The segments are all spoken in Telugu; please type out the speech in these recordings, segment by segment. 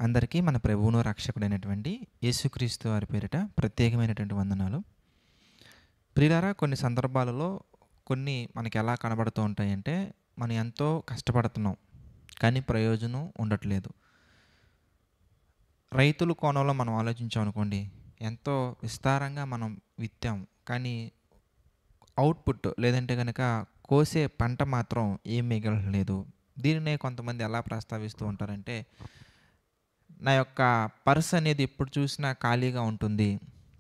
అందరికీ మన ప్రభువును రక్షకుడైనటువంటి యేసుక్రీస్తు వారి పేరిట ప్రత్యేకమైనటువంటి వందనాలు. ప్రియులారా, కొన్ని సందర్భాలలో కొన్ని మనకి ఎలా కనబడుతూ ఉంటాయంటే, మనం ఎంతో కష్టపడుతున్నాం కానీ ప్రయోజనం ఉండట్లేదు. రైతుల కోణంలో మనం ఆలోచించామనుకోండి, ఎంతో విస్తారంగా మనం విత్తాం కానీ అవుట్పుట్ లేదంటే కనుక కోసే పంట మాత్రం ఏం మిగలలేదు. దీనినే కొంతమంది ఎలా ప్రస్తావిస్తూ ఉంటారంటే, నా యొక్క పర్స్ అనేది ఎప్పుడు చూసినా ఖాళీగా ఉంటుంది.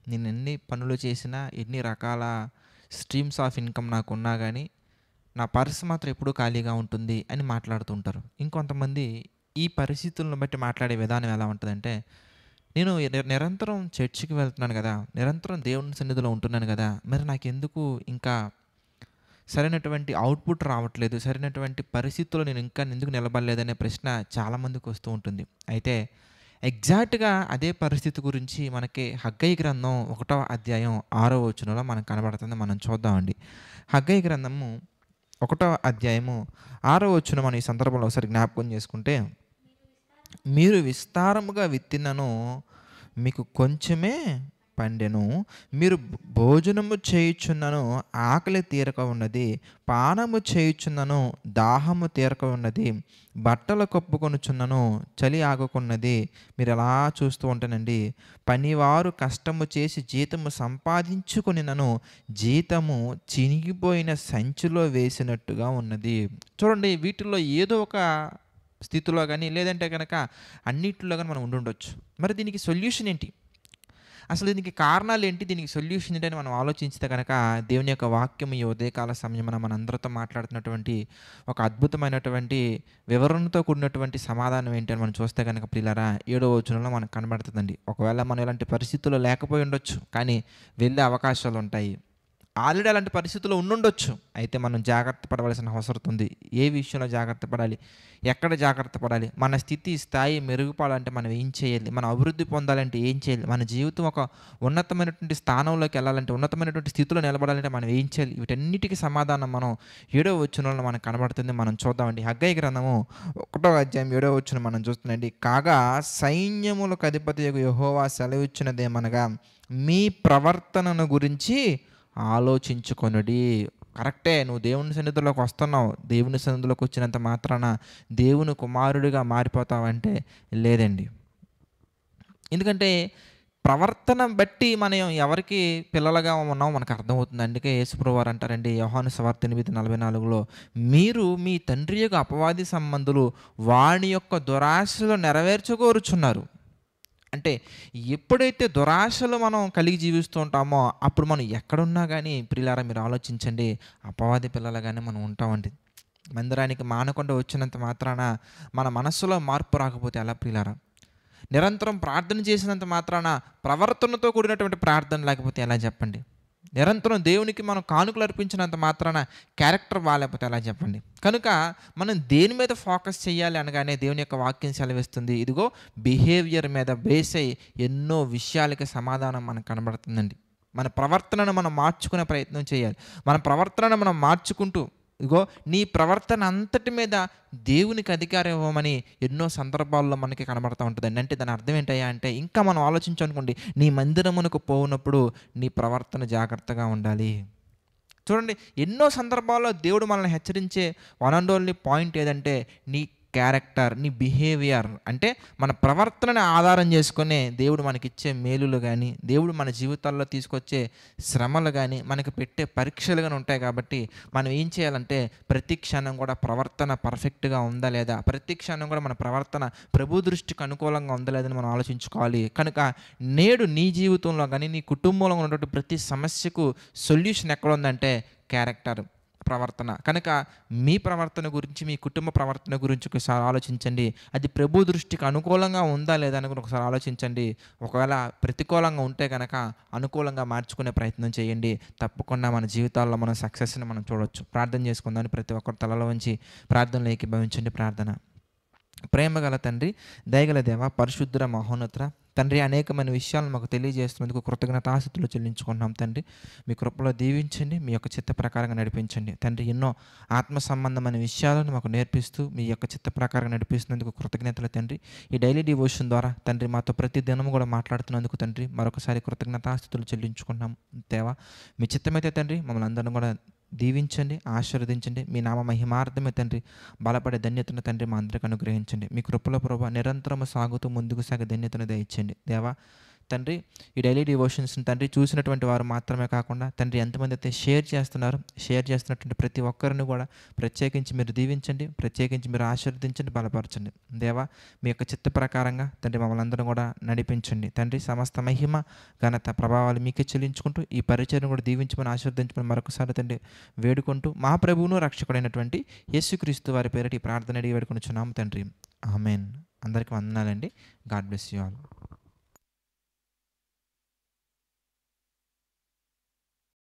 నేను ఎన్ని పనులు చేసినా, ఎన్ని రకాల స్ట్రీమ్స్ ఆఫ్ ఇన్కమ్ నాకున్నా గానీ, నా పర్స్ మాత్రం ఎప్పుడూ ఖాళీగా ఉంటుంది అని మాట్లాడుతూ ఉంటారు. ఇంకొంతమంది ఈ పరిస్థితులను బట్టి మాట్లాడే విధానం ఎలా ఉంటదంటే, నేను నిరంతరం చర్చికి వెళ్తున్నాను గదా! నిరంతరం దేవుని సన్నిధిలో ఉంటున్నాను గదా! మరి నాకెందుకు ఇంకా సరైనటువంటి అవుట్‌పుట్ రావట్లేదు, సరైనటువంటి పరిస్థితుల్లో నేను ఇంకా ఎందుకు నిలబడలేదనే ప్రశ్న చాలామందికి వస్తూ ఉంటుంది. అయితే ఎగ్జాక్ట్‌గా అదే పరిస్థితి గురించి మనకి హగ్గయి గ్రంథం 1వ అధ్యాయం 6వ వచనంలో మనకు కనబడుతుంది. మనం చూద్దామండి. హగ్గయి గ్రంథము 1వ అధ్యాయము 6వ వచనం మనం ఈ సందర్భంలో ఒకసారి జ్ఞాపకం చేసుకుంటే, మీరు విస్తారముగా విత్తినను మీకు కొంచెమే పండెను. మీరు భోజనము చేయుచున్నను ఆకలి తీరక ఉన్నది, పానము చేయుచున్నను దాహము తీరక ఉన్నది, బట్టలు కప్పుకొనుచున్నను చలి ఆగకున్నది. మీరు ఎలా చూస్తూ ఉంటానండి, పనివారు కష్టము చేసి జీతము సంపాదించుకొనినను జీతము చినిగిపోయిన సంచిలో వేసినట్టుగా ఉన్నది. చూడండి, వీటిల్లో ఏదో ఒక స్థితిలో కానీ లేదంటే కనుక అన్నిటిలో కానీ మనం ఉండుండొచ్చు. మరి దీనికి సొల్యూషన్ ఏంటి? అసలు దీనికి కారణాలు ఏంటి? దీనికి సొల్యూషన్ ఏంటని మనం ఆలోచించితే కనుక, దేవుని యొక్క వాక్యం ఈ ఉదయకాల సమయమున మనందరితో మాట్లాడుతున్నటువంటి ఒక అద్భుతమైనటువంటి వివరణతో కూడినటువంటి సమాధానం ఏంటి అని మనం చూస్తే కనుక ప్రియులారా, 7వ వచనంలో మనకు కనబడుతుందండి. ఒకవేళ మనం ఇలాంటి పరిస్థితుల్లో లేకపోయి ఉండొచ్చు, కానీ వెళ్ళే అవకాశాలు ఉంటాయి. ఆల్రెడీ అలాంటి పరిస్థితుల్లో ఉండుండొచ్చు. అయితే మనం జాగ్రత్త పడవలసిన అవసరం ఉంది. ఏ విషయంలో జాగ్రత్త పడాలి? ఎక్కడ జాగ్రత్త పడాలి? మన స్థాయి మెరుగుపడాలంటే మనం ఏం చేయాలి? మనం అభివృద్ధి పొందాలంటే ఏం చేయాలి? మన జీవితం ఒక ఉన్నతమైనటువంటి స్థానంలోకి వెళ్ళాలంటే, ఉన్నతమైనటువంటి స్థితిలో నిలబడాలంటే మనం ఏం చేయాలి? వీటన్నిటికీ సమాధానం మనం 7వ వచనంలో మనకు కనబడుతుంది. మనం చూద్దామండి. హగ్గయి గ్రంథము 1వ అధ్యాయం 7వ వచనం మనం చూస్తున్నాండి. కాగా సైన్యములకు అధిపతియగు యెహోవా సెలవిచ్చినదేమనగా, మీ ప్రవర్తనను గురించి ఆలోచించుకొనుడి. కరెక్టే, నువ్వు దేవుని సన్నిధిలోకి వస్తున్నావు. దేవుని సన్నిధిలోకి వచ్చినంత మాత్రాన దేవుని కుమారుడిగా మారిపోతావంటే లేదండి. ఎందుకంటే ప్రవర్తన బట్టి మనం ఎవరికి పిల్లలుగా ఉన్నామో మనకు అర్థమవుతుంది. అందుకే యేసుప్రభువు వారు అంటారండి, యోహాను సువార్త 8:44లో, మీరు మీ తండ్రి యొక్క అపవాది సంబంధులు వాని యొక్క దురాశలు నెరవేర్చుకోరుచున్నారు. అంటే ఎప్పుడైతే దురాశలు మనం కలిగి జీవిస్తూ ఉంటామో అప్పుడు మనం ఎక్కడున్నా కానీ ప్రియులారా, మీరు ఆలోచించండి, అపవాది పిల్లలుగానే మనం ఉంటామండి. మందిరానికి మానకుండా వచ్చినంత మాత్రాన మన మనస్సులో మార్పు రాకపోతే ఎలా ప్రియులారా? నిరంతరం ప్రార్థన చేసినంత మాత్రాన ప్రవర్తనతో కూడినటువంటి ప్రార్థన లేకపోతే ఎలా చెప్పండి? నిరంతరం దేవునికి మనం కానుకలు అర్పించినంత మాత్రాన క్యారెక్టర్ బాగాలేకపోతే ఎలా చెప్పండి? కనుక మనం దేని మీద ఫోకస్ చేయాలి అనగానే దేవుని యొక్క వాక్యం సెలవిస్తుంది. ఇదిగో బిహేవియర్ మీద బేస్ అయ్యి ఎన్నో విషయాలకి సమాధానం మనకు కనబడుతుందండి. మన ప్రవర్తనను మనం మార్చుకునే ప్రయత్నం చేయాలి. మన ప్రవర్తనను మనం మార్చుకుంటూ, ఇగో నీ ప్రవర్తన అంతటి మీద దేవునికి అధికారం ఇవ్వమని ఎన్నో సందర్భాల్లో మనకి కనబడుతూ ఉంటుందండి. అంటే దాని అర్థం ఏంటయ్యా అంటే, ఇంకా మనం ఆలోచించనుకోండి, నీ మందిరమునకు పోవునప్పుడు నీ ప్రవర్తన జాగ్రత్తగా ఉండాలి. చూడండి, ఎన్నో సందర్భాల్లో దేవుడు మనల్ని హెచ్చరించే వన్ అండ్ ఓన్లీ పాయింట్ ఏదంటే, నీ క్యారెక్టర్, నీ బిహేవియర్. అంటే మన ప్రవర్తనని ఆధారం చేసుకునే దేవుడు మనకిచ్చే మేలులు కానీ, దేవుడు మన జీవితాల్లో తీసుకొచ్చే శ్రమలు కానీ, మనకి పెట్టే పరీక్షలు కానీ ఉంటాయి. కాబట్టి మనం ఏం చేయాలంటే, ప్రతి క్షణం కూడా ప్రవర్తన పర్ఫెక్ట్గా ఉందా లేదా, ప్రతి క్షణం కూడా మన ప్రవర్తన ప్రభు దృష్టికి అనుకూలంగా ఉందా లేదని మనం ఆలోచించుకోవాలి. కనుక నేడు నీ జీవితంలో కానీ, నీ కుటుంబంలో ఉన్నటువంటి ప్రతి సమస్యకు సొల్యూషన్ ఎక్కడ ఉందంటే క్యారెక్టర్, ప్రవర్తన. కనుక మీ ప్రవర్తన గురించి, మీ కుటుంబ ప్రవర్తన గురించి ఒకసారి ఆలోచించండి. అది ప్రభు దృష్టికి అనుకూలంగా ఉందా లేదా అని కూడా ఒకసారి ఆలోచించండి. ఒకవేళ ప్రతికూలంగా ఉంటే కనుక అనుకూలంగా మార్చుకునే ప్రయత్నం చేయండి. తప్పకుండా మన జీవితాల్లో మనం సక్సెస్ని మనం చూడవచ్చు. ప్రార్థన చేసుకుందాం. ప్రతి ఒక్కరు తలలో వంచి ప్రార్థనలో ఏకీభవించండి. ప్రార్థన. ప్రేమగల తండ్రి, దయగల దేవ, పరిశుద్ధ మహోన్నత తండ్రి అనేకమైన విషయాలను మాకు తెలియజేస్తున్నందుకు కృతజ్ఞతాస్తుతులు చెల్లించుకుంటున్నాం తండ్రి. మీ కృపలో దీవించండి, మీ యొక్క చిత్త ప్రకారంగా నడిపించండి తండ్రి. ఎన్నో ఆత్మ సంబంధమైన విషయాలను మాకు నేర్పిస్తూ మీ యొక్క చిత్త ప్రకారంగా నడిపిస్తున్నందుకు కృతజ్ఞతలు తండ్రి. ఈ డైలీ డివోషన్ ద్వారా తండ్రి మాతో ప్రతి దినము కూడా మాట్లాడుతున్నందుకు తండ్రి మరొకసారి కృతజ్ఞతాస్తుతులు చెల్లించుకుంటున్నాం దేవా. మీ చిత్తమైతే తండ్రి మమ్మల్ని అందరం కూడా దీవించండి, ఆశీర్వదించండి. మీ నామ మహిమార్థమే తండ్రి బలపడే ధన్యతను తండ్రి మా అందరికి అనుగ్రహించండి. మీ కృపలో ప్రభా నిరంతరము సాగుతూ ముందుకు సాగే ధన్యతను దయచేయండి దేవా. తండ్రి ఈ డైలీ డివోషన్స్ని తండ్రి చూసినటువంటి వారు మాత్రమే కాకుండా తండ్రి ఎంతమంది అయితే షేర్ చేస్తున్నటువంటి ప్రతి ఒక్కరిని కూడా ప్రత్యేకించి మీరు దీవించండి, ప్రత్యేకించి మీరు ఆశీర్వదించండి, బలపరచండి దేవా. మీ యొక్క చిత్త ప్రకారంగా తండ్రి మమ్మల్ని అందరం కూడా నడిపించండి తండ్రి. సమస్త మహిమ ఘనత ప్రభావాలు మీకే చెల్లించుకుంటూ ఈ పరిచయం కూడా దీవించమని ఆశీర్వదించమని మరొకసారి తండ్రి వేడుకుంటూ మా ప్రభువును రక్షకుడైనటువంటి యేసుక్రీస్తు వారి పేరిట ఈ ప్రార్థన అడిగి వేడుకొనుచున్నాము తండ్రి. ఆమెన్. అందరికీ వందనాలండి. God bless you all.